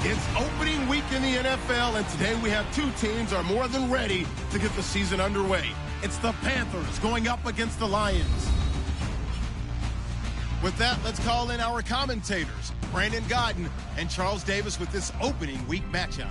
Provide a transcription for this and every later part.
It's opening week in the NFL, and today we have two teams are more than ready to get the season underway. It's the Panthers going up against the Lions. With that, let's call in our commentators, Brandon Godden and Charles Davis, with this opening week matchup.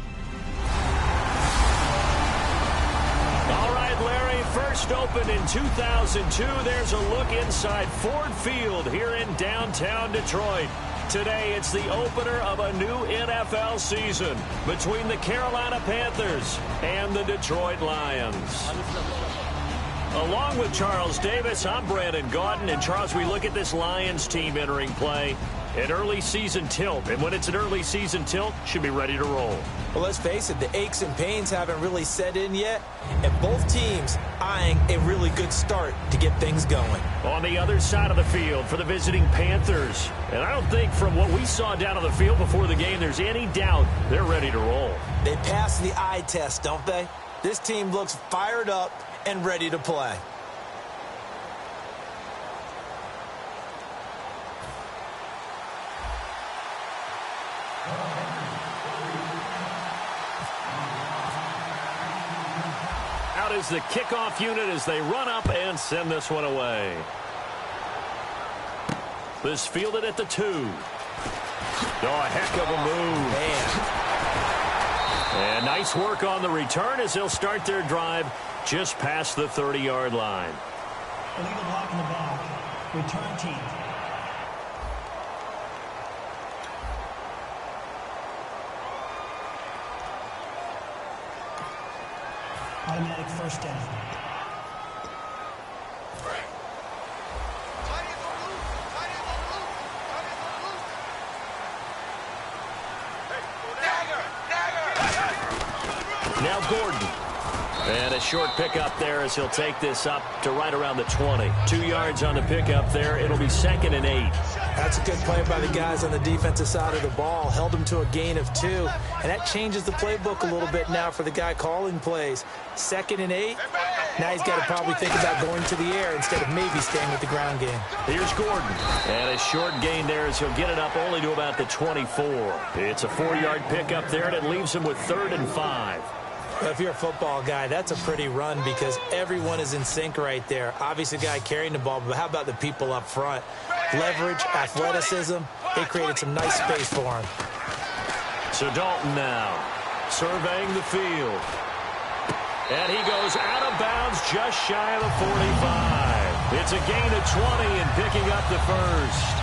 All right, Larry, first opened in 2002. There's a look inside Ford Field here in downtown Detroit. Today, it's the opener of a new NFL season between the Carolina Panthers and the Detroit Lions. Along with Charles Davis, I'm Brandon Godden. And, Charles, we look at this Lions team entering play. An early season tilt, and when it's an early season tilt, should be ready to roll. Well, let's face it, the aches and pains haven't really set in yet, and both teams eyeing a really good start to get things going. On the other side of the field for the visiting Panthers, and I don't think from what we saw down on the field before the game there's any doubt they're ready to roll. They passed the eye test, don't they? This team looks fired up and ready to play. Out is the kickoff unit as they run up and send this one away. This fielded at the 2. Oh, a heck of a move. Man. And nice work on the return as they'll start their drive just past the 30-yard line. Illegal block in the back. Return team. Automatic first down. Now Gordon. And a short pickup there as he'll take this up to right around the 20. 2 yards on the pickup there. It'll be 2nd and 8. That's a good play by the guys on the defensive side of the ball. Held him to a gain of 2. And that changes the playbook a little bit now for the guy calling plays. 2nd and 8. Now he's got to probably think about going to the air instead of maybe staying with the ground game. Here's Gordon. And a short gain there as he'll get it up only to about the 24. It's a 4-yard pickup there, and it leaves him with 3rd and 5. Well, if you're a football guy, that's a pretty run because everyone is in sync right there. Obviously, the guy carrying the ball, but how about the people up front? Leverage, athleticism, they created some nice space for him. So Dalton now surveying the field. And he goes out of bounds just shy of the 45. It's a gain of 20 and picking up the first.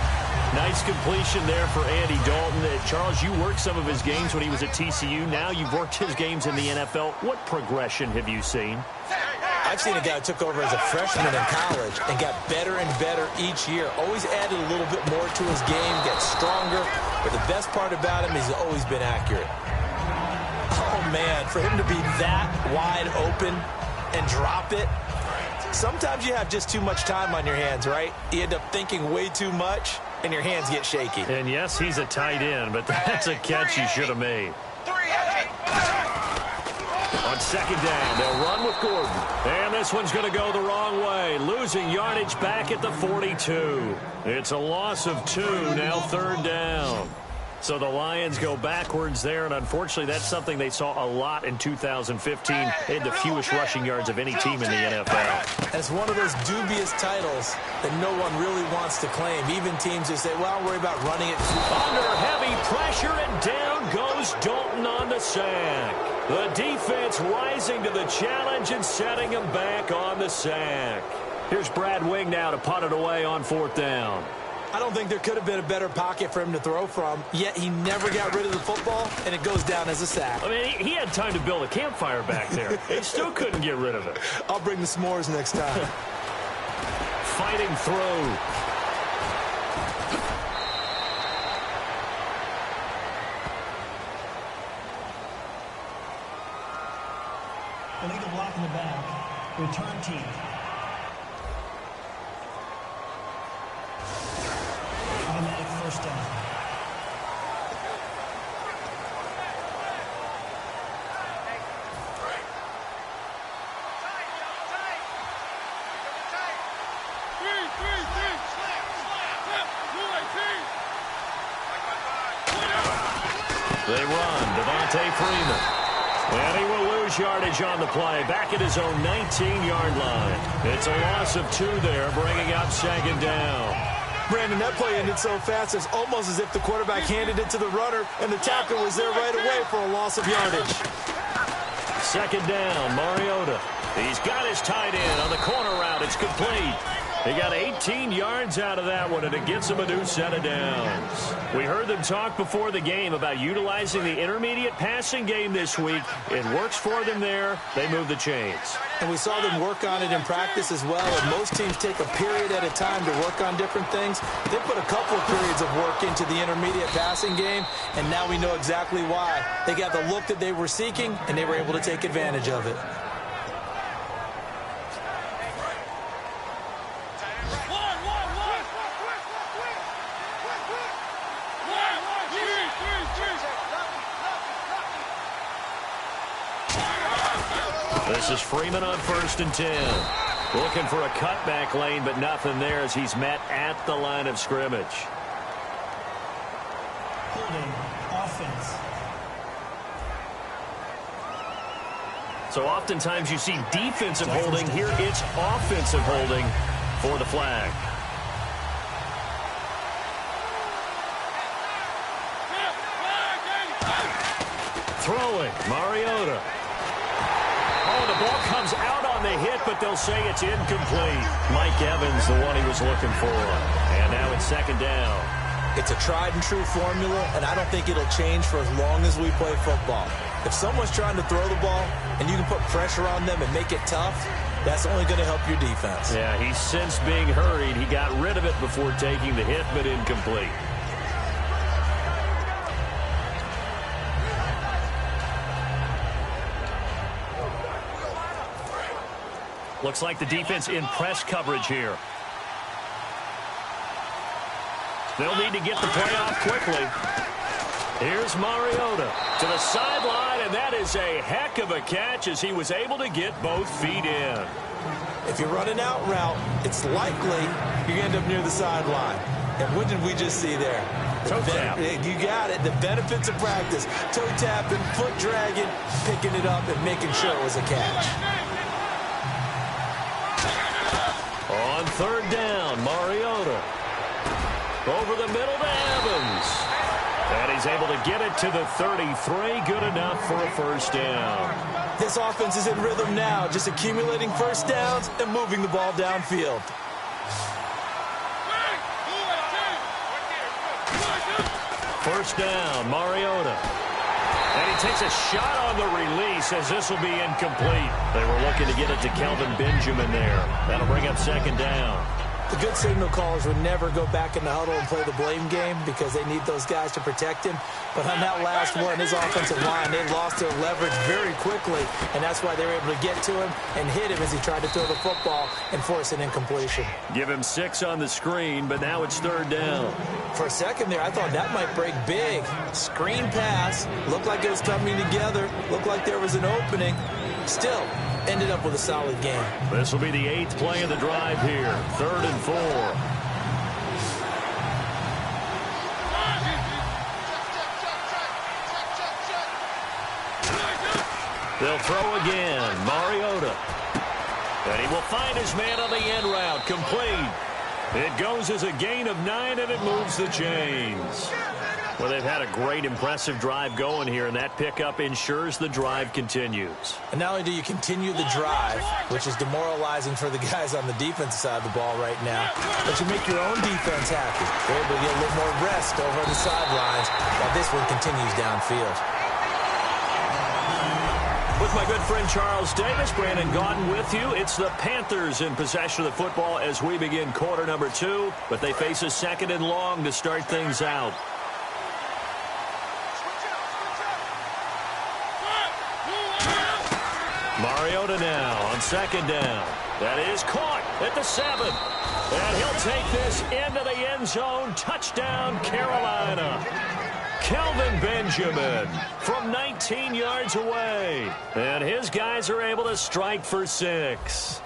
Nice completion there for Andy Dalton. Charles, you worked some of his games when he was at TCU. Now you've worked his games in the NFL. What progression have you seen? I've seen a guy who took over as a freshman in college and got better and better each year. Always added a little bit more to his game, gets stronger. But the best part about him is he's always been accurate. Oh, man, for him to be that wide open and drop it. Sometimes you have just too much time on your hands, right? You end up thinking way too much, and your hands get shaky. And, yes, he's a tight end, but that's a catch he should have made. On 2nd down, they'll run with Gordon. And this one's going to go the wrong way. Losing yardage back at the 42. It's a loss of 2, now 3rd down. So the Lions go backwards there, and unfortunately that's something they saw a lot in 2015. They had the fewest rushing yards of any team in the NFL. And it's one of those dubious titles that no one really wants to claim. Even teams who say, well, I'll worry about running it. Under heavy pressure, and down goes Dalton on the sack. The defense rising to the challenge and setting him back on the sack. Here's Brad Wing now to punt it away on 4th down. I don't think there could have been a better pocket for him to throw from, yet he never got rid of the football, and it goes down as a sack. I mean, he had time to build a campfire back there. He still couldn't get rid of it. I'll bring the s'mores next time. Fighting through. Illegal block in the back. Return team. Automatic first down. They run. Devontae Freeman. And he will lose yardage on the play. Back at his own 19-yard line. It's a loss of 2 there, bringing up second down. Brandon, that play ended so fast, it's almost as if the quarterback handed it to the runner, and the tackle was there right away for a loss of yardage. Second down, Mariota. He's got his tight end on the corner route. It's complete. He got 18 yards out of that one, and it gets him a new set of downs. We heard them talk before the game about utilizing the intermediate passing game this week. It works for them there. They move the chains. And we saw them work on it in practice as well. And most teams take a period at a time to work on different things. They put a couple of periods of work into the intermediate passing game, and now we know exactly why. They got the look that they were seeking, and they were able to take advantage of it. This is Freeman on 1st and 10. Looking for a cutback lane, but nothing there as he's met at the line of scrimmage. Holding offense. So oftentimes you see defensive holding. Here it's offensive holding for the flag. Throwing, Mariota. Oh, the ball comes out on the hit, but they'll say it's incomplete. Mike Evans, the one he was looking for. And now it's second down. It's a tried-and-true formula, and I don't think it'll change for as long as we play football. If someone's trying to throw the ball and you can put pressure on them and make it tough, that's only going to help your defense. Yeah, he's since being hurried. He got rid of it before taking the hit, but incomplete. Looks like the defense in press coverage here. They'll need to get the play off quickly. Here's Mariota to the sideline, and that is a heck of a catch as he was able to get both feet in. If you're running out route, it's likely you end up near the sideline. And what did we just see there? Toe tap. You got it. The benefits of practice. Toe tapping, foot dragging, picking it up, and making sure it was a catch. On 3rd down, Mariota. Over the middle to Evans. And he's able to get it to the 33. Good enough for a first down. This offense is in rhythm now, just accumulating first downs and moving the ball downfield. First down, Mariota. And he takes a shot on the release as this will be incomplete. They were looking to get it to Kelvin Benjamin there. That'll bring up second down. The good signal callers would never go back in the huddle and play the blame game because they need those guys to protect him. But on that last one, his offensive line, they lost their leverage very quickly, and that's why they were able to get to him and hit him as he tried to throw the football and force an incompletion. Give him 6 on the screen, but now it's 3rd down. For a second there, I thought that might break big. Screen pass, looked like it was coming together, looked like there was an opening. Still, ended up with a solid game. This will be the 8th play of the drive here. 3rd and 4. They'll throw again. Mariota. And he will find his man on the end route. Complete. It goes as a gain of 9, and it moves the chains. Well, they've had a great, impressive drive going here, and that pickup ensures the drive continues. And not only do you continue the drive, which is demoralizing for the guys on the defensive side of the ball right now, but you make your own defense happy. They're able to get a little more rest over the sidelines while this one continues downfield. With my good friend Charles Davis, Brandon Gaudin with you. It's the Panthers in possession of the football as we begin quarter number 2, but they face a 2nd and long to start things out. Mariota now on 2nd down. That is caught at the 7. And he'll take this into the end zone. Touchdown, Carolina. Kelvin Benjamin from 19 yards away. And his guys are able to strike for 6.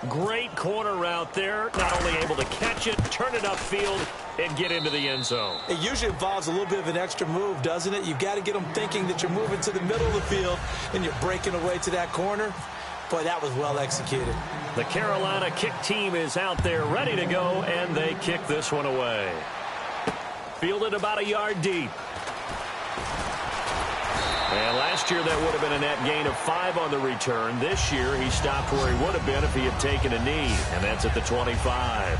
Great corner route there. Not only able to catch it, turn it upfield, and get into the end zone. It usually involves a little bit of an extra move, doesn't it? You've got to get them thinking that you're moving to the middle of the field and you're breaking away to that corner. Boy, that was well executed. The Carolina kick team is out there ready to go, and they kick this one away. Fielded about a yard deep. And last year that would have been a net gain of 5 on the return. This year he stopped where he would have been if he had taken a knee, and that's at the 25.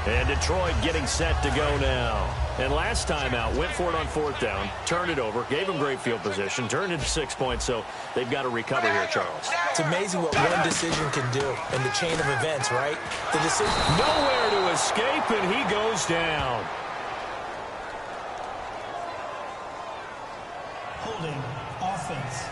And Detroit getting set to go now. And last time out, went for it on 4th down, turned it over, gave him great field position, turned it to 6 points, so they've got to recover here, Charles. It's amazing what one decision can do in the chain of events, right? The decision. Nowhere to escape, and he goes down. Holding offense.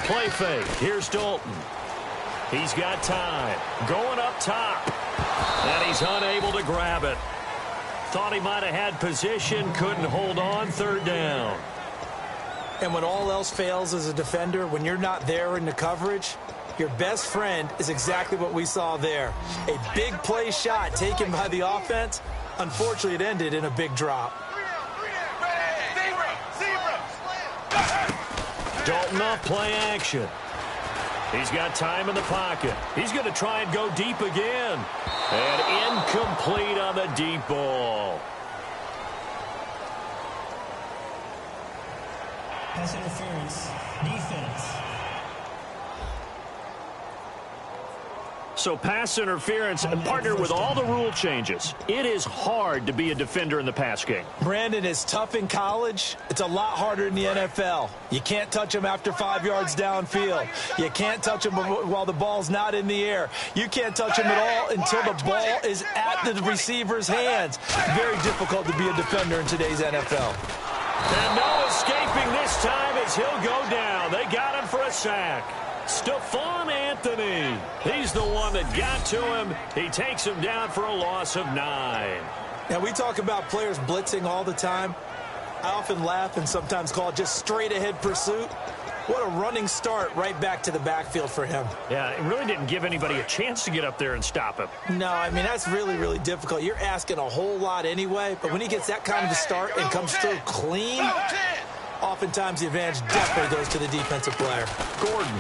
Play fake. Here's Dalton. He's got time. Going up top. And he's unable to grab it. Thought he might have had position. Couldn't hold on. 3rd down. And when all else fails as a defender, when you're not there in the coverage, your best friend is exactly what we saw there. A big play shot taken by the offense. Unfortunately, it ended in a big drop. Dalton off play action. He's got time in the pocket. He's going to try and go deep again. And incomplete on the deep ball. Pass interference. Defense. So pass interference, and partner with all the rule changes. It is hard to be a defender in the pass game. Brandon, is tough in college. It's a lot harder in the NFL. You can't touch him after 5 yards downfield. You can't touch him while the ball's not in the air. You can't touch him at all until the ball is at the receiver's hands. Very difficult to be a defender in today's NFL. And no escaping this time as he'll go down. They got him for a sack. Stephon Anthony. He's the one that got to him. He takes him down for a loss of 9. Now, we talk about players blitzing all the time. I often laugh and sometimes call it just straight-ahead pursuit. What a running start right back to the backfield for him. Yeah, it really didn't give anybody a chance to get up there and stop him. No, I mean, that's really, really difficult. You're asking a whole lot anyway, but when he gets that kind of a start and comes through clean, oftentimes the advantage definitely goes to the defensive player. Gordon.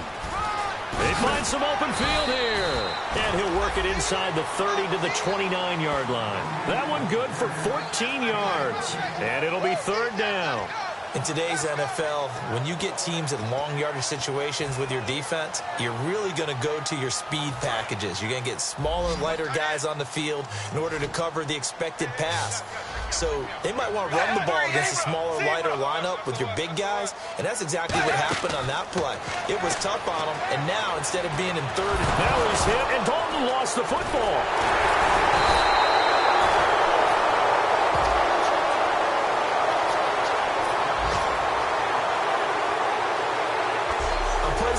They find some open field here. And he'll work it inside the 30 to the 29-yard line. That one good for 14 yards. And it'll be 3rd down. In today's NFL, when you get teams in long yardage situations with your defense, you're really going to go to your speed packages. You're going to get smaller, lighter guys on the field in order to cover the expected pass. So they might want to run the ball against a smaller, lighter lineup with your big guys, and that's exactly what happened on that play. It was tough on them, and now instead of being in 3rd, now he's hit, and Dalton lost the football.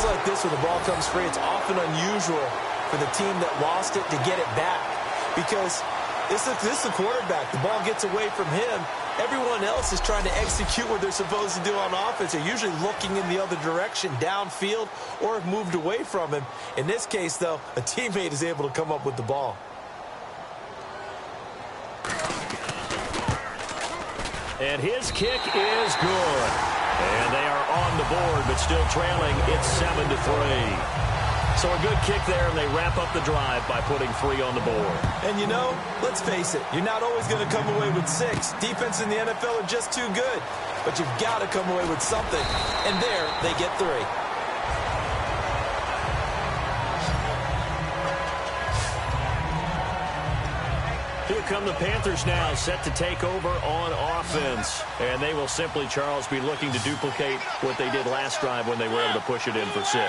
plays like this where the ball comes free, it's often unusual for the team that lost it to get it back because this is the quarterback. The ball gets away from him. Everyone else is trying to execute what they're supposed to do on offense. They're usually looking in the other direction, downfield, or have moved away from him. In this case, though, a teammate is able to come up with the ball. And his kick is good. And they are on the board, but still trailing. It's 7-3. So a good kick there, and they wrap up the drive by putting 3 on the board. And, you know, let's face it, you're not always going to come away with 6. Defense in the NFL are just too good. But you've got to come away with something. And there, they get 3. Here come the Panthers now, set to take over on offense. And they will simply, Charles, be looking to duplicate what they did last drive when they were able to push it in for 6.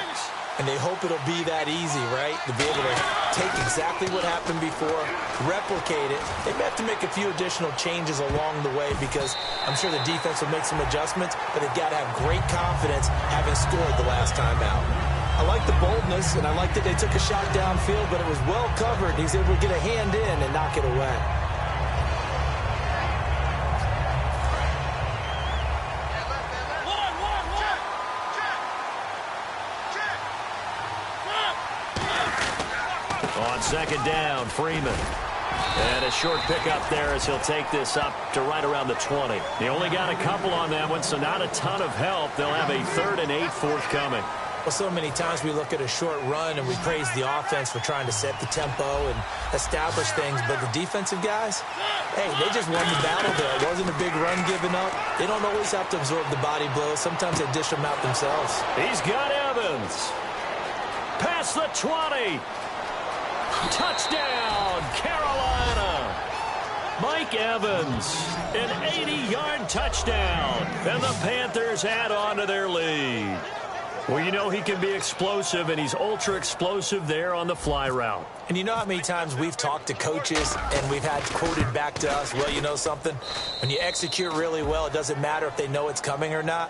And they hope it'll be that easy, right? To be able to take exactly what happened before, replicate it. They may have to make a few additional changes along the way because I'm sure the defense will make some adjustments, but they've got to have great confidence having scored the last time out. I like the boldness, and I like that they took a shot downfield, but it was well covered. He's able to get a hand in and knock it away. On second down, Freeman. And a short pickup there as he'll take this up to right around the 20. He only got a couple on that one, so not a ton of help. They'll have a 3rd and 8 forthcoming. Well, so many times we look at a short run and we praise the offense for trying to set the tempo and establish things, but the defensive guys, hey, they just won the battle there. It wasn't a big run given up. They don't always have to absorb the body blows. Sometimes they dish them out themselves. He's got Evans. Past the 20. Touchdown, Carolina. Mike Evans, an 80-yard touchdown. And the Panthers add on to their lead. Well, you know he can be explosive, and he's ultra-explosive there on the fly route. And you know how many times we've talked to coaches and we've had quoted back to us, well, you know something? When you execute really well, it doesn't matter if they know it's coming or not.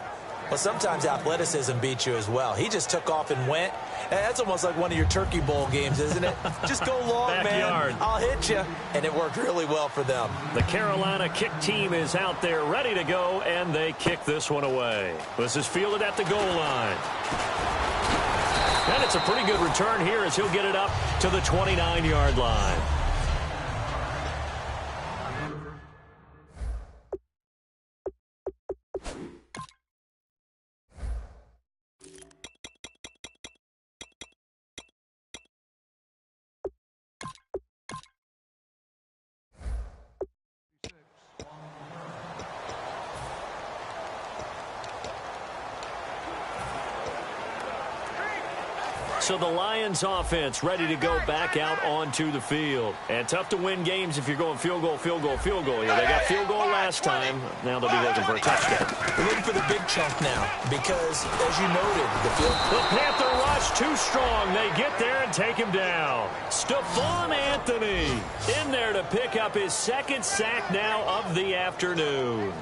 Well, sometimes athleticism beats you as well. He just took off and went. That's almost like one of your Turkey Bowl games, isn't it? Just go long, Backyard. man. I'll hit you. And it worked really well for them. The Carolina kick team is out there ready to go, and they kick this one away. This is fielded at the goal line. And it's a pretty good return here as he'll get it up to the 29-yard line. So the Lions offense ready to go back out onto the field. And tough to win games if you're going field goal, field goal, field goal here. They got field goal last time. Now they'll be looking for a touchdown. They're looking for the big chunk now because, as you noted, the Panther rush too strong. They get there and take him down. Stephon Anthony in there to pick up his 2nd sack now of the afternoon.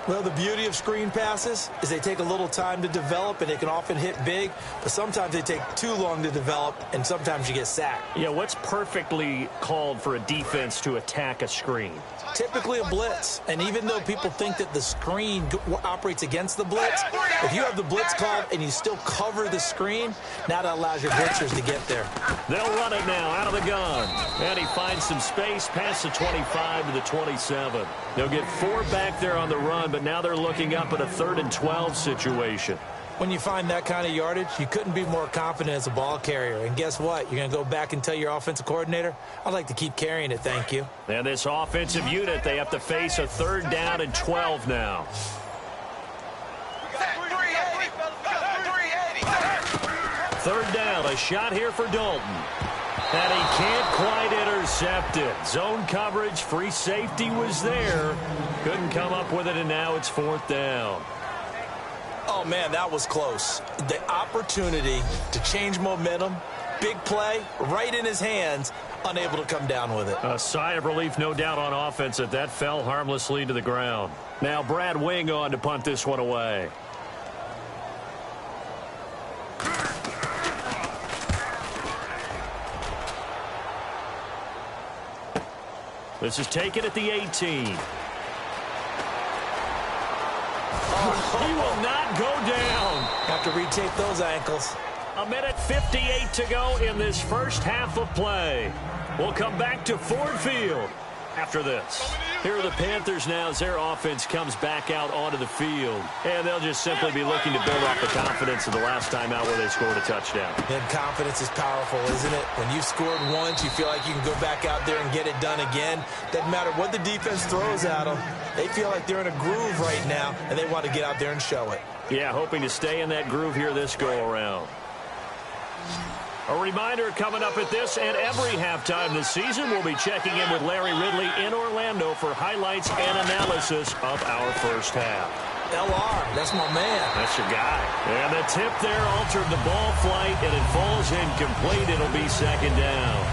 Well, the beauty of screen passes is they take a little time to develop, and they can often hit big, but sometimes they take too long to develop, and sometimes you get sacked. Yeah, what's perfectly called for a defense to attack a screen? Typically a blitz, and even though people think that the screen operates against the blitz, if you have the blitz called and you still cover the screen, now that allows your blitzers to get there. They'll run it now out of the gun, and he finds some space past the 25 to the 27. They'll get 4 back there on the run, but now they're looking up at a 3rd and 12 situation. When you find that kind of yardage, you couldn't be more confident as a ball carrier. And guess what? You're going to go back and tell your offensive coordinator, I'd like to keep carrying it, thank you. And this offensive unit, they have to face a 3rd down and 12 now. 3rd down, a shot here for Dalton. And he can't quite intercept it. Zone coverage, free safety was there. Couldn't come up with it, and now it's 4th down. Oh, man, that was close. The opportunity to change momentum, big play, right in his hands, unable to come down with it. A sigh of relief, no doubt, on offense that fell harmlessly to the ground. Now Brad Wing on to punt this one away. This is taken at the 18. He will not go down. Have to retape those ankles. 1:58 to go in this first half of play. We'll come back to Ford Field after this. Here are the Panthers now as their offense comes back out onto the field. And they'll just simply be looking to build off the confidence of the last time out where they scored a touchdown. And confidence is powerful, isn't it? When you've scored once, you feel like you can go back out there and get it done again. Doesn't matter what the defense throws at them. They feel like they're in a groove right now, and they want to get out there and show it. Yeah, hoping to stay in that groove here this go-around. A reminder coming up at this and every halftime this season, we'll be checking in with Larry Ridley in Orlando for highlights and analysis of our first half. LR, that's my man. That's your guy. And the tip there altered the ball flight, and it falls incomplete. It'll be 2nd down.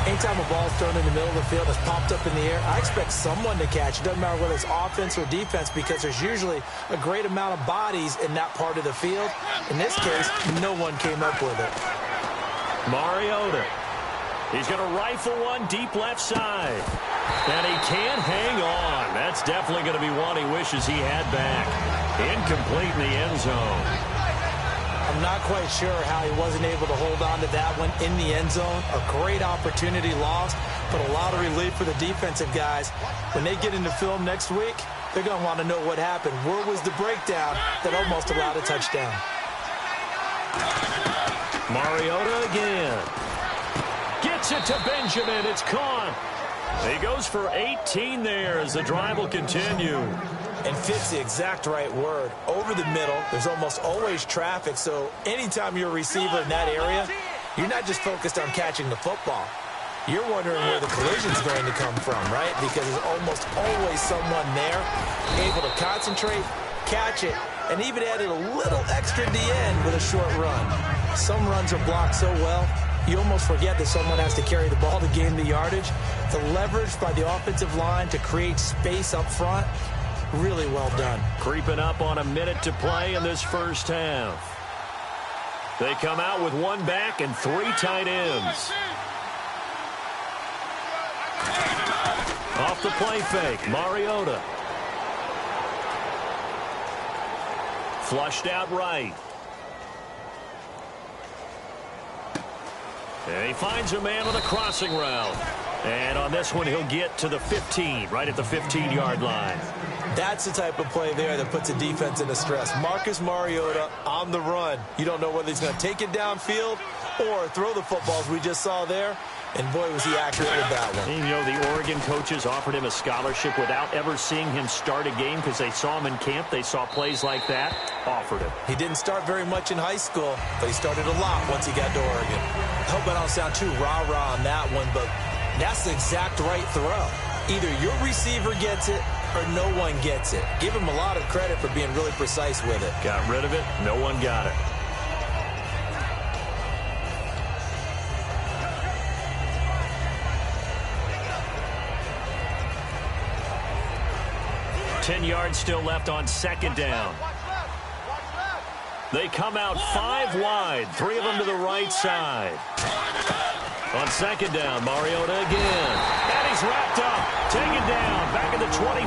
Anytime a ball's thrown in the middle of the field, it's popped up in the air, I expect someone to catch. It doesn't matter whether it's offense or defense, because there's usually a great amount of bodies in that part of the field. In this case, no one came up with it. Mariota. He's going to rifle one deep left side. And he can't hang on. That's definitely going to be one he wishes he had back. Incomplete in the end zone. I'm not quite sure how he wasn't able to hold on to that one in the end zone. A great opportunity lost, but a lot of relief for the defensive guys. When they get into film next week, they're going to want to know what happened. Where was the breakdown that almost allowed a touchdown? Mariota again. Gets it to Benjamin. It's caught. He goes for 18 there as the drive will continue. And fits the exact right word. Over the middle, there's almost always traffic, so anytime you're a receiver in that area, you're not just focused on catching the football. You're wondering where the collision's going to come from, right? Because there's almost always someone there able to concentrate, catch it, and even added a little extra at the end with a short run. Some runs are blocked so well, you almost forget that someone has to carry the ball to gain the yardage. The leverage by the offensive line to create space up front, really well done. Creeping up on a minute to play in this first half. They come out with one back and three tight ends. Off the play fake, Mariota. Flushed out right. And he finds a man on a crossing route. And on this one, he'll get to the 15, right at the 15-yard line. That's the type of play there that puts a defense into stress. Marcus Mariota on the run. You don't know whether he's going to take it downfield or throw the footballs we just saw there. And boy, was he accurate with that one. And, you know, the Oregon coaches offered him a scholarship without ever seeing him start a game because they saw him in camp. They saw plays like that, offered him. He didn't start very much in high school, but he started a lot once he got to Oregon. I hope I don't sound too rah-rah on that one, but that's the exact right throw. Either your receiver gets it or no one gets it. Give him a lot of credit for being really precise with it. Got rid of it. No one got it. Ten yards still left on second down. They come out 5 wide, 3 of them to the right side. On second down, Mariota again. And he's wrapped up, taken down, back at the 25.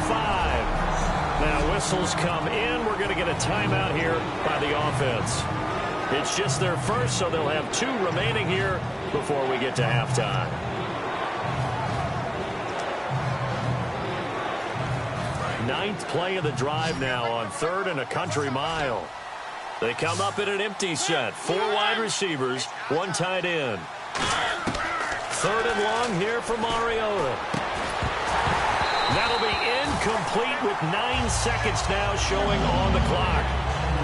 Now whistles come in. We're going to get a timeout here by the offense. It's just their first, so they'll have 2 remaining here before we get to halftime. Ninth play of the drive now on 3rd and a country mile. They come up in an empty set. 4 wide receivers, 1 tight end. 3rd and long here for Mariota. That'll be incomplete with 9 seconds now showing on the clock.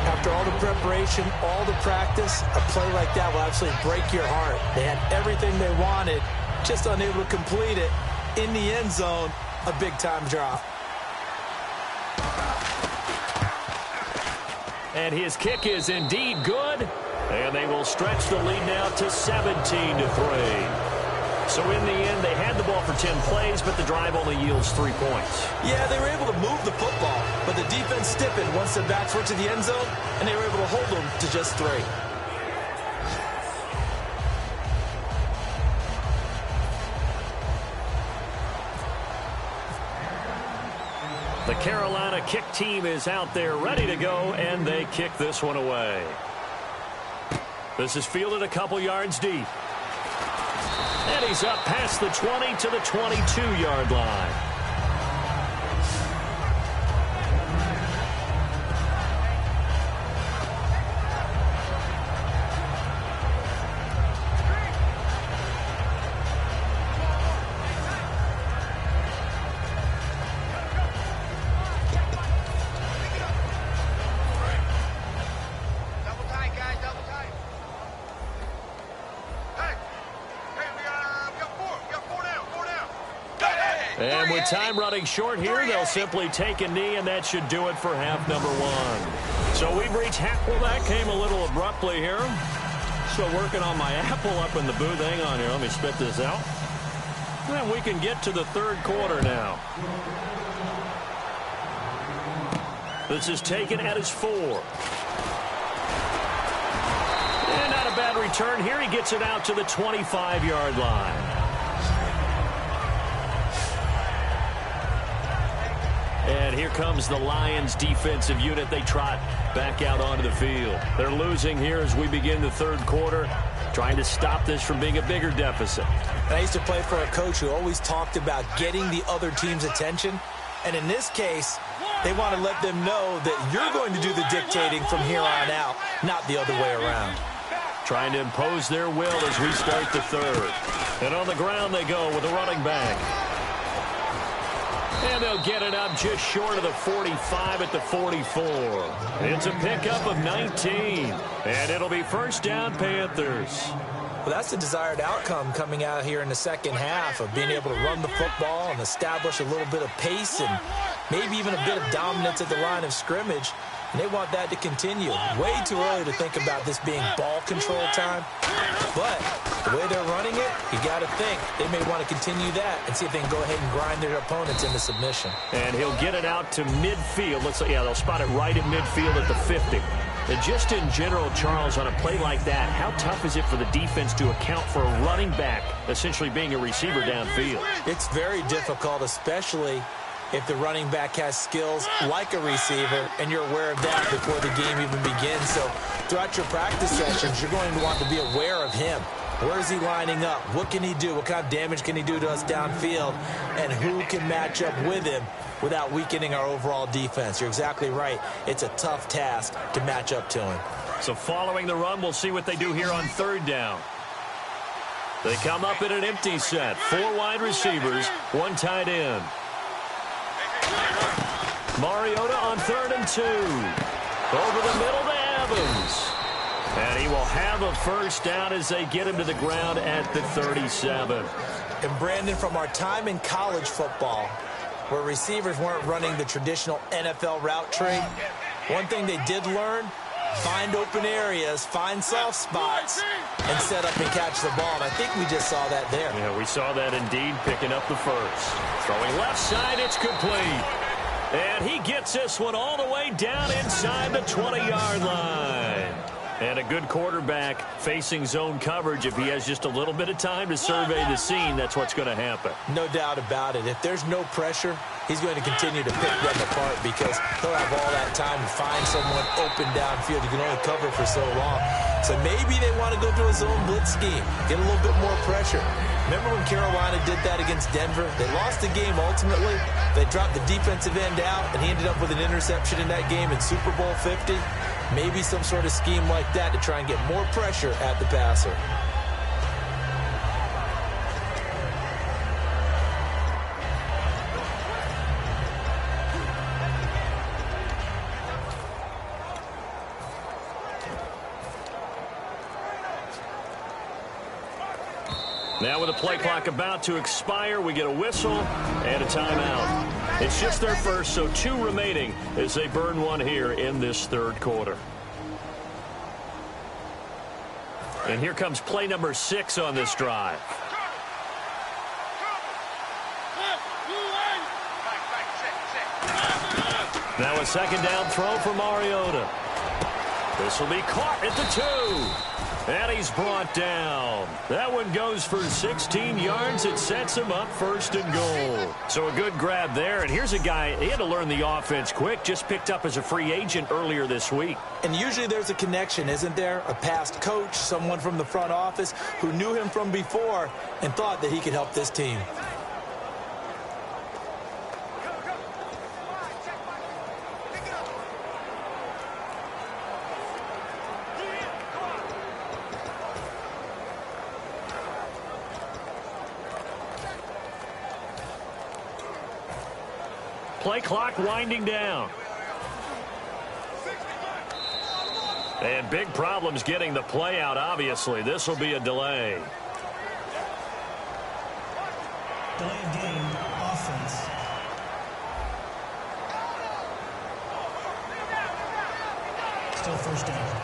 After all the preparation, all the practice, a play like that will absolutely break your heart. They had everything they wanted, just unable to complete it. In the end zone, a big-time drop. And his kick is indeed good. And they will stretch the lead now to 17-3. So in the end, they had the ball for 10 plays, but the drive only yields 3 points. Yeah, they were able to move the football, but the defense stiffened once their backs were to the end zone, and they were able to hold them to just 3. The Carolina kick team is out there ready to go, and they kick this one away. This is fielded a couple yards deep. And he's up past the 20 to the 22-yard line. And with time running short here, they'll simply take a knee, and that should do it for half number 1. So we've reached half. Well, that came a little abruptly here. Still working on my apple up in the booth. Hang on here. Let me spit this out. And we can get to the third quarter now. This is taken at his 4. And not a bad return here. He gets it out to the 25-yard line. And here comes the Lions defensive unit. They trot back out onto the field. They're losing here as we begin the third quarter, trying to stop this from being a bigger deficit. And I used to play for a coach who always talked about getting the other team's attention. And in this case, they want to let them know that you're going to do the dictating from here on out, not the other way around. Trying to impose their will as we start the third. And on the ground they go with a running back. And they'll get it up just short of the 45 at the 44. It's a pickup of 19. And it'll be first down, Panthers. Well, that's the desired outcome coming out here in the second half of being able to run the football and establish a little bit of pace and maybe even a bit of dominance at the line of scrimmage. And they want that to continue. Way too early to think about this being ball control time. But the way they're running it, you got to think they may want to continue that and see if they can go ahead and grind their opponents into submission. And he'll get it out to midfield. They'll spot it right at midfield at the 50. And just in general, Charles, on a play like that, how tough is it for the defense to account for a running back essentially being a receiver downfield? It's very difficult, especially if the running back has skills like a receiver, and you're aware of that before the game even begins. So throughout your practice sessions, you're going to want to be aware of him. Where is he lining up? What can he do? What kind of damage can he do to us downfield? And who can match up with him without weakening our overall defense? You're exactly right. It's a tough task to match up to him. So following the run, we'll see what they do here on third down. They come up in an empty set. 4 wide receivers, 1 tight end. Mariota on 3rd and 2. Over the middle to Evans. And he will have a first down as they get him to the ground at the 37. And Brandon, from our time in college football, where receivers weren't running the traditional NFL route tree, one thing they did learn, find open areas, find soft spots, and set up and catch the ball. And I think we just saw that there. Yeah, we saw that indeed, picking up the first. Throwing left side, it's complete. And he gets this one all the way down inside the 20-yard line. And a good quarterback facing zone coverage. If he has just a little bit of time to survey the scene, that's what's going to happen. No doubt about it. If there's no pressure, he's going to continue to pick them apart because he'll have all that time to find someone open downfield. You can only cover for so long. So maybe they want to go to a zone blitz scheme, get a little bit more pressure. Remember when Carolina did that against Denver? They lost the game ultimately. They dropped the defensive end out, and he ended up with an interception in that game in Super Bowl 50. Maybe some sort of scheme like that to try and get more pressure at the passer. Now with the play clock about to expire, we get a whistle and a timeout. It's just their first, so 2 remaining as they burn one here in this third quarter. And here comes play number 6 on this drive. Now a second down throw for Mariota. This will be caught at the 2. And he's brought down. That one goes for 16 yards. It sets him up 1st and goal. So a good grab there. And here's a guy, he had to learn the offense quick, just picked up as a free agent earlier this week. And usually there's a connection, isn't there? A past coach, someone from the front office who knew him from before and thought that he could help this team. Play clock winding down. And big problems getting the play out, obviously. This will be a delay. Delay of game, offense. Still first down.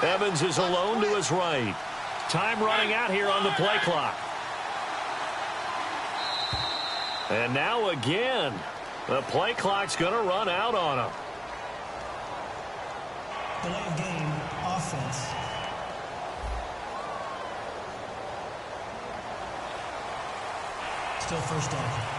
Evans is alone to his right. Time running out here on the play clock. And now again, the play clock's going to run out on him. Delay of game, offense. Still first down.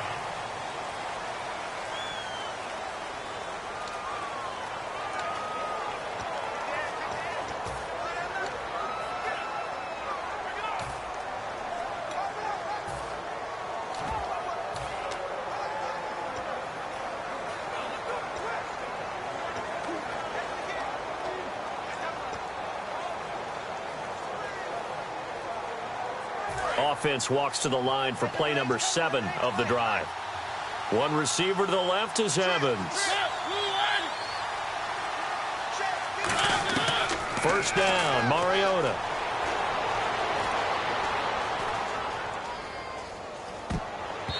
Offense walks to the line for play number 7 of the drive. One receiver to the left is Evans. First down, Mariota.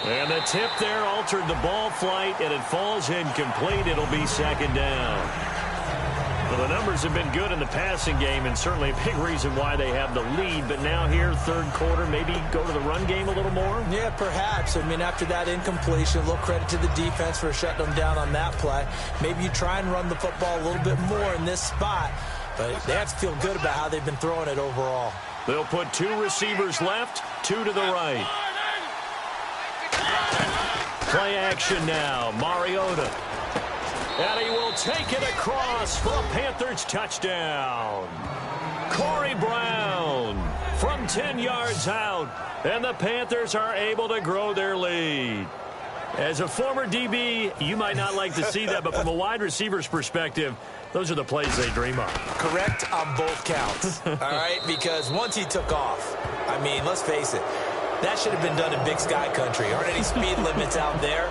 And the tip there altered the ball flight, and it falls incomplete. It'll be second down. Well, the numbers have been good in the passing game, and certainly a big reason why they have the lead. But now here, third quarter, maybe go to the run game a little more? Yeah, perhaps. I mean, after that incompletion, a little credit to the defense for shutting them down on that play. Maybe you try and run the football a little bit more in this spot. But they have to feel good about how they've been throwing it overall. They'll put 2 receivers left, 2 to the right. Play action now, Mariota. And he will take it across for a Panthers touchdown. Corey Brown from 10 yards out. And the Panthers are able to grow their lead. As a former DB, you might not like to see that, but from a wide receiver's perspective, those are the plays they dream of. Correct on both counts, all right? Because once he took off, I mean, let's face it, that should have been done in Big Sky country. Aren't any speed limits out there?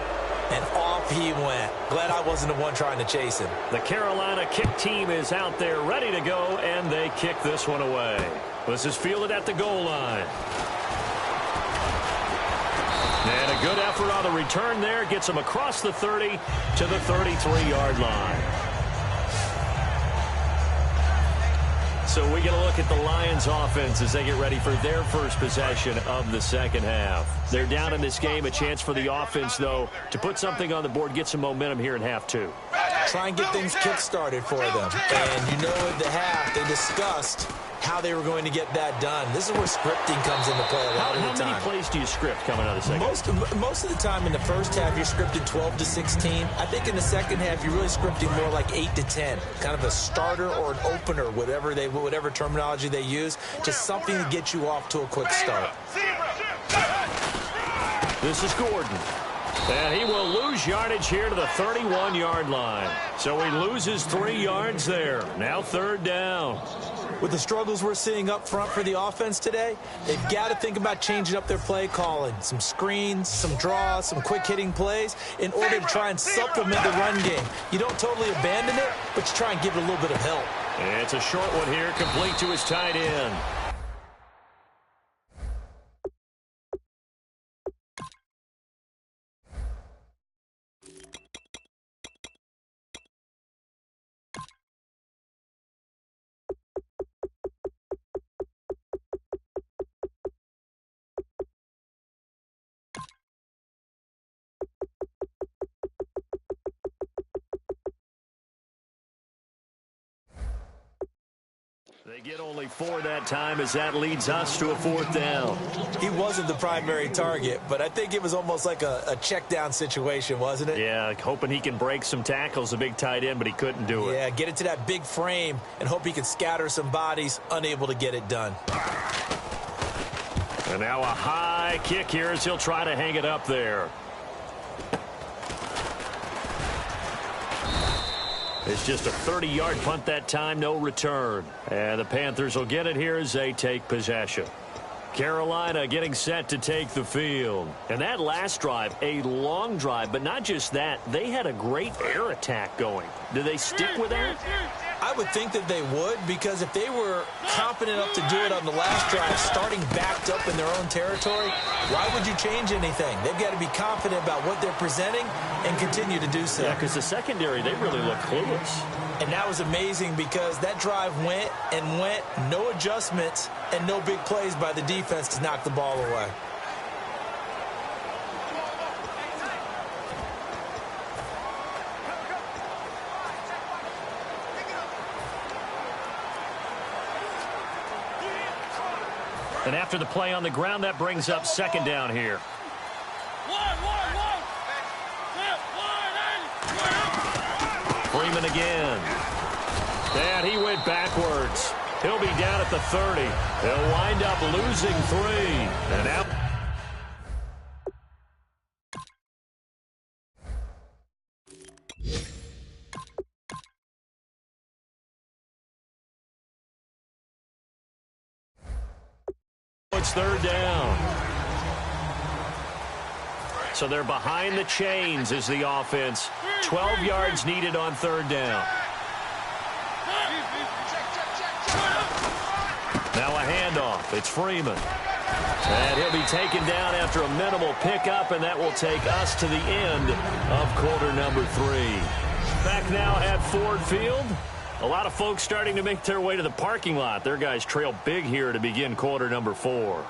And off he went. Glad I wasn't the one trying to chase him. The Carolina kick team is out there ready to go, and they kick this one away. This is fielded at the goal line. And a good effort on the return there. Gets him across the 30 to the 33-yard line. So we get a look at the Lions offense as they get ready for their first possession of the second half. They're down in this game. A chance for the offense, though, to put something on the board, get some momentum here in half 2. Try and get things kick-started for them. And you know at the half they discussed how they were going to get that done. This is where scripting comes into play a lot of the time. How many plays do you script coming out of the second half? Most of the time in the first half, you're scripted 12 to 16. I think in the second half, you're really scripting more like 8 to 10. Kind of a starter or an opener, whatever terminology they use, just something to get you off to a quick start. This is Gordon. And he will lose yardage here to the 31-yard line. So he loses 3 yards there. Now third down. With the struggles we're seeing up front for the offense today, they've got to think about changing up their play calling. Some screens, some draws, some quick-hitting plays in order to try and supplement the run game. You don't totally abandon it, but you try and give it a little bit of help. And it's a short one here, complete to his tight end. They get only 4 that time as that leads us to a 4th down. He wasn't the primary target, but I think it was almost like a check down situation, wasn't it? Yeah, hoping he can break some tackles, a big tight end, but he couldn't do it. Yeah, get it to that big frame and hope he can scatter some bodies, unable to get it done. And now a high kick here as he'll try to hang it up there. It's just a 30-yard punt that time, no return. And the Panthers will get it here as they take possession. Carolina getting set to take the field. And that last drive, a long drive, but not just that. They had a great air attack going. Do they stick with that? I would think that they would, because if they were confident enough to do it on the last drive, starting backed up in their own territory, why would you change anything? They've got to be confident about what they're presenting and continue to do so. Yeah, because the secondary, they really look clueless. And that was amazing because that drive went and went, no adjustments and no big plays by the defense to knock the ball away. And after the play on the ground, that brings up second down here. Freeman again. And he went backwards. He'll be down at the 30. They'll wind up losing 3. And now it's third down. So they're behind the chains as the offense. 12 yards needed on third down. Now a handoff. It's Freeman. And he'll be taken down after a minimal pickup, and that will take us to the end of quarter number 3. Back now at Ford Field. A lot of folks starting to make their way to the parking lot. Their guys trail big here to begin quarter number 4.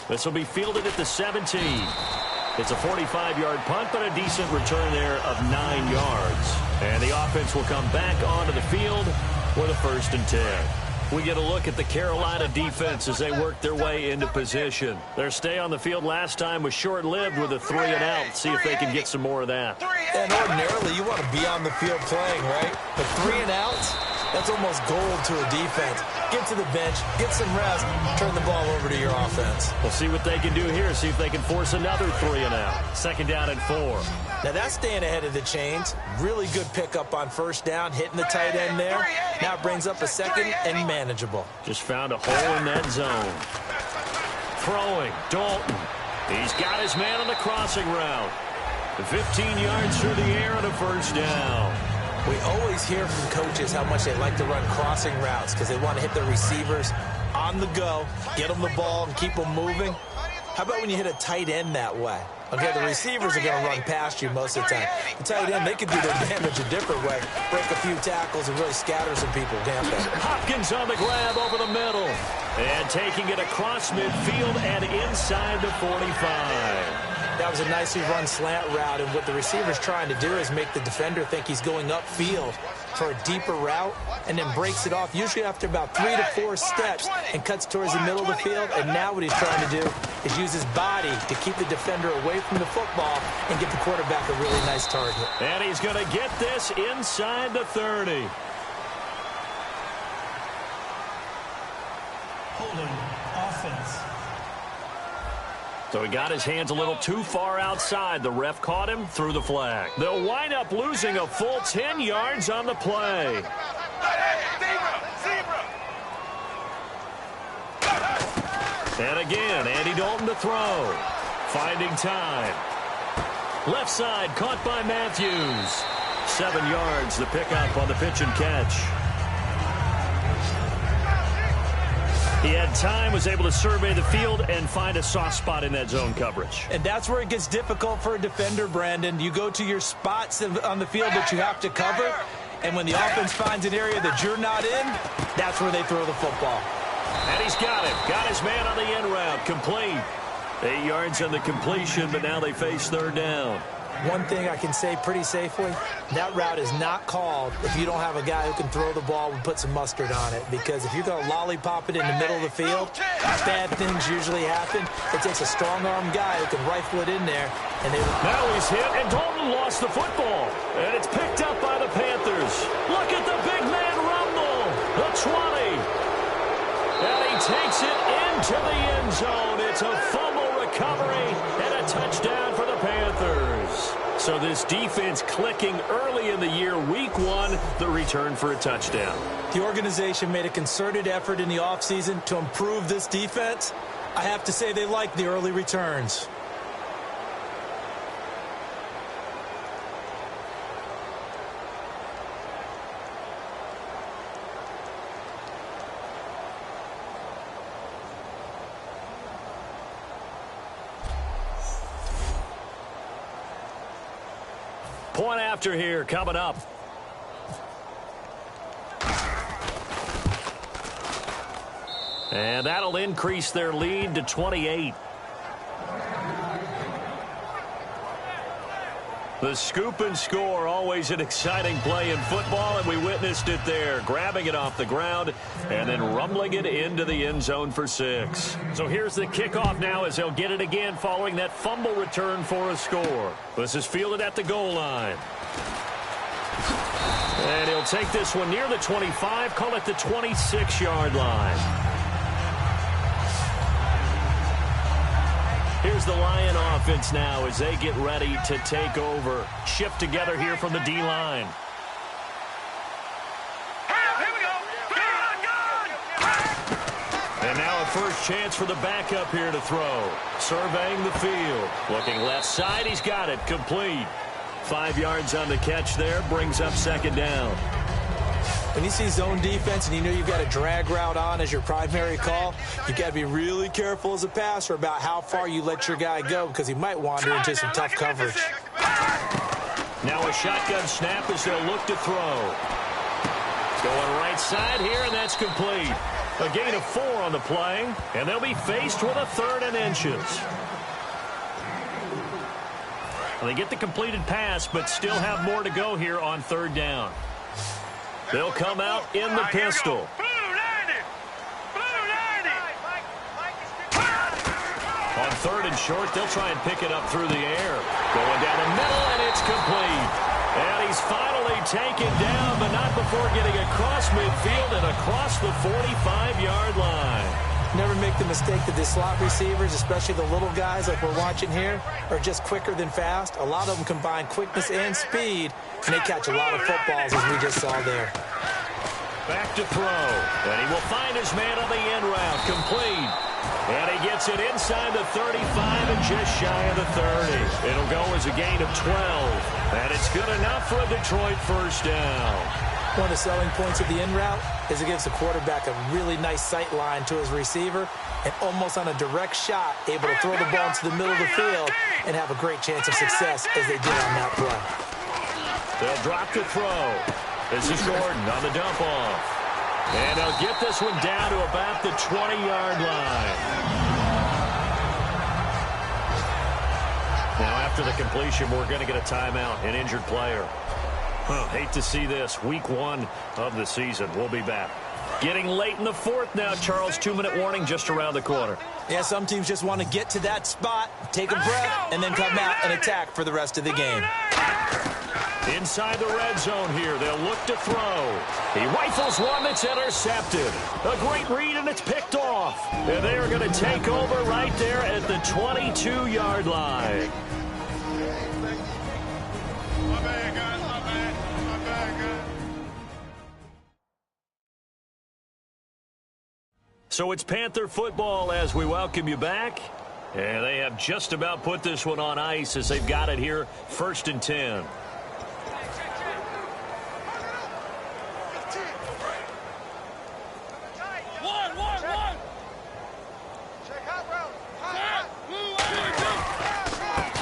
This will be fielded at the 17. It's a 45-yard punt, but a decent return there of 9 yards. And the offense will come back onto the field with a 1st and 10. We get a look at the Carolina defense as they work their way into position. Their stay on the field last time was short-lived with a 3-and-out. See if they can get some more of that. And ordinarily, you want to be on the field playing, right? But 3-and-outs, that's almost gold to a defense. Get to the bench, get some rest, turn the ball over to your offense. We'll see what they can do here, see if they can force another 3-and-out. Second down and 4. Now that's staying ahead of the chains. Really good pickup on first down, hitting the tight end there. Now it brings up a second and manageable. Just found a hole in that zone. Throwing, Dalton. He's got his man on the crossing route. 15 yards through the air and a 1st down. We always hear from coaches how much they like to run crossing routes because they want to hit their receivers on the go, get them the ball, and keep them moving. How about when you hit a tight end that way? Okay, the receivers are going to run past you most of the time. The tight end, they can do their damage a different way, break a few tackles and really scatter some people, can't they? Hopkins on the grab over the middle. And taking it across midfield and inside the 45. That was a nicely run slant route, and what the receiver's trying to do is make the defender think he's going upfield for a deeper route, and then breaks it off, usually after about 3 to 4 steps, and cuts towards the middle of the field. And now what he's trying to do is use his body to keep the defender away from the football and get the quarterback a really nice target. And he's going to get this inside the 30. Holding offense. So he got his hands a little too far outside. The ref caught him, threw the flag. They'll wind up losing a full 10 yards on the play. And again, Andy Dalton to throw. Finding time. Left side, caught by Matthews. 7 yards, the pickup on the pitch and catch. He had time, was able to survey the field and find a soft spot in that zone coverage. And that's where it gets difficult for a defender, Brandon. You go to your spots on the field that you have to cover, and when the offense finds an area that you're not in, that's where they throw the football. And he's got him. Got his man on the end route. Complete. 8 yards on the completion, but now they face third down. One thing I can say pretty safely, that route is not called if you don't have a guy who can throw the ball and put some mustard on it. Because if you're going to lollipop it in the middle of the field, bad things usually happen. It takes a strong-arm guy who can rifle it in there. And now he's hit, and Dalton lost the football. And it's picked up by the Panthers. Look at the big man rumble. The 20. And he takes it into the end zone. It's a fumble recovery and a touchdown for the Panthers. So this defense clicking early in the year, week 1, the return for a touchdown. The organization made a concerted effort in the offseason to improve this defense. I have to say they like the early returns. Point after here coming up. And that'll increase their lead to 28. The scoop and score, always an exciting play in football, and we witnessed it there, grabbing it off the ground and then rumbling it into the end zone for 6. So here's the kickoff now as they'll get it again following that fumble return for a score. This is fielded at the goal line. And he'll take this one near the 25, call it the 26-yard line. Here's the Lion offense now as they get ready to take over. Shift together here from the D-line. And now a first chance for the backup here to throw. Surveying the field. Looking left side, he's got it. Complete. 5 yards on the catch there. Brings up second down. When you see zone defense and you know you've got a drag route on as your primary call, you've got to be really careful as a passer about how far you let your guy go because he might wander into some tough coverage. Now a shotgun snap as they'll look to throw. Going right side here, and that's complete. A gain of 4 on the play, and they'll be faced with a 3rd and inches. Well, they get the completed pass, but still have more to go here on 3rd down. They'll come out in the pistol. On 3rd and short, they'll try and pick it up through the air. Going down the middle, and it's complete. And he's finally taken down, but not before getting across midfield and across the 45-yard line. Never make the mistake that the slot receivers, especially the little guys like we're watching here, are just quicker than fast. A lot of them combine quickness and speed, and they catch a lot of footballs, as we just saw there. Back to throw, and he will find his man on the end route, complete. And he gets it inside the 35 and just shy of the 30. It'll go as a gain of 12, and it's good enough for a Detroit first down. One of the selling points of the in route is it gives the quarterback a really nice sight line to his receiver and almost on a direct shot able to throw the ball into the middle of the field and have a great chance of success as they did on that play. They'll drop the throw. This is Gordon on the dump off. And they'll get this one down to about the 20-yard line. Now after the completion, we're going to get a timeout, an injured player. Hate to see this. Week 1 of the season. We'll be back. Getting late in the 4th now, Charles. 2-minute warning just around the corner. Yeah, some teams just want to get to that spot, take a breath, and then come out and attack for the rest of the game. Inside the red zone here. They'll look to throw. He rifles one that's intercepted. A great read, and it's picked off. And they are going to take over right there at the 22-yard line. So it's Panther football as we welcome you back. And they have just about put this one on ice as they've got it here, 1st and 10.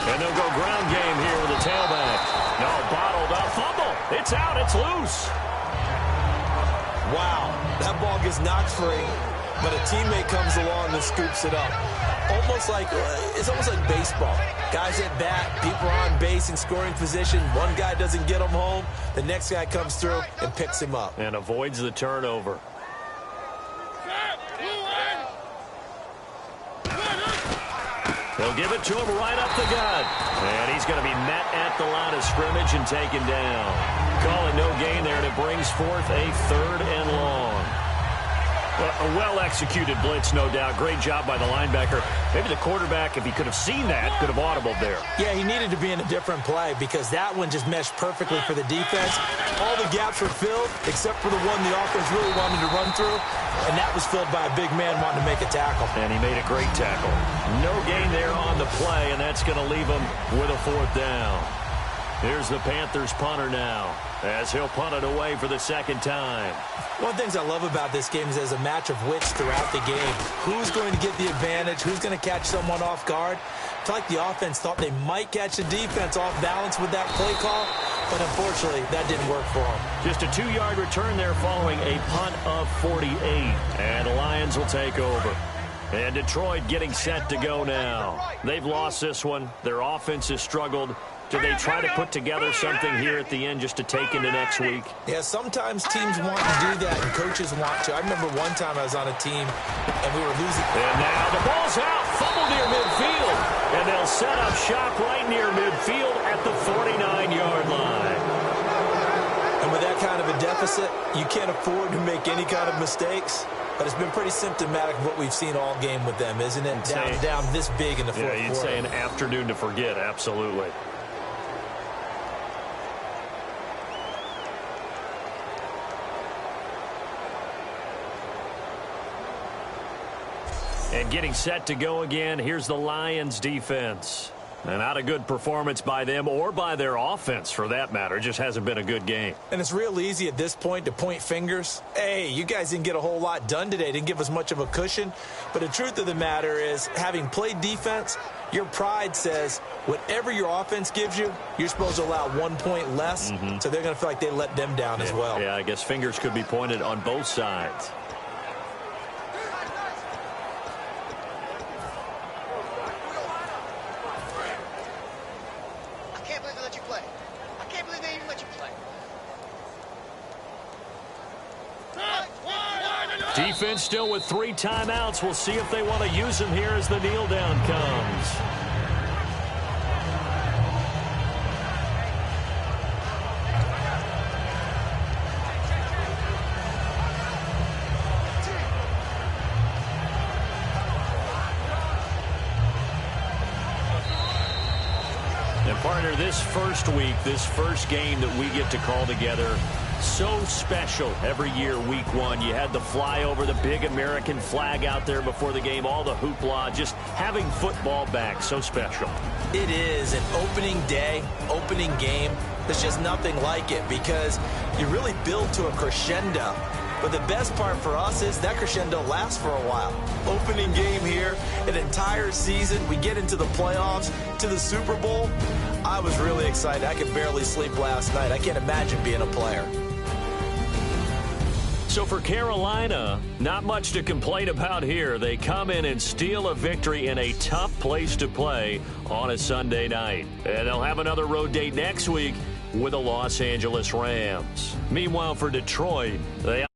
And they'll go ground game here with a tailback. No, bottled up, fumble. It's out, it's loose. Wow, that ball gets knocked free, but a teammate comes along and scoops it up. It's almost like baseball. Guys at bat, people are on base in scoring position. One guy doesn't get him home. The next guy comes through and picks him up. And avoids the turnover. They'll give it to him right up the gut. And he's going to be met at the line of scrimmage and taken down. Call it no gain there, and it brings forth a 3rd and long. A well-executed blitz, no doubt. Great job by the linebacker. Maybe the quarterback, if he could have seen that, could have audibled there. Yeah, he needed to be in a different play because that one just meshed perfectly for the defense. All the gaps were filled except for the one the offense really wanted to run through, and that was filled by a big man wanting to make a tackle. And he made a great tackle. No gain there on the play, and that's going to leave him with a 4th down. Here's the Panthers punter now, as he'll punt it away for the second time. One of the things I love about this game is there's a match of wits throughout the game. Who's going to get the advantage? Who's going to catch someone off guard? I feel like the offense thought they might catch the defense off balance with that play call, but unfortunately, that didn't work for them. Just a 2-yard return there following a punt of 48. And the Lions will take over. And Detroit getting set to go now. They've lost this one. Their offense has struggled. Do they try to put together something here at the end just to take into next week? Yeah, sometimes teams want to do that and coaches want to. I remember one time I was on a team and we were losing. And now the ball's out, fumble near midfield. And they'll set up shop right near midfield at the 49-yard line. And with that kind of a deficit, you can't afford to make any kind of mistakes. But it's been pretty symptomatic of what we've seen all game with them, isn't it? Down this big in the fourth quarter. Yeah, you'd say an afternoon to forget, absolutely. And getting set to go again, here's the Lions defense. And not a good performance by them or by their offense, for that matter. It just hasn't been a good game. And it's real easy at this point to point fingers. Hey, you guys didn't get a whole lot done today. Didn't give us much of a cushion. But the truth of the matter is, having played defense, your pride says whatever your offense gives you, you're supposed to allow 1 point less. So they're going to feel like they let them down as well. Yeah, I guess fingers could be pointed on both sides. Defense still with 3 timeouts. We'll see if they want to use them here as the kneel down comes. And partner, this first week, this first game that we get to call together, so special every year, week 1. You had the flyover, the big American flag out there before the game, all the hoopla, just having football back, so special. It is an opening day, opening game. There's just nothing like it because you really build to a crescendo. But the best part for us is that crescendo lasts for a while. Opening game here, an entire season. We get into the playoffs, to the Super Bowl. I was really excited. I could barely sleep last night. I can't imagine being a player. So for Carolina, not much to complain about here. They come in and steal a victory in a tough place to play on a Sunday night. And they'll have another road date next week with the Los Angeles Rams. Meanwhile, for Detroit, they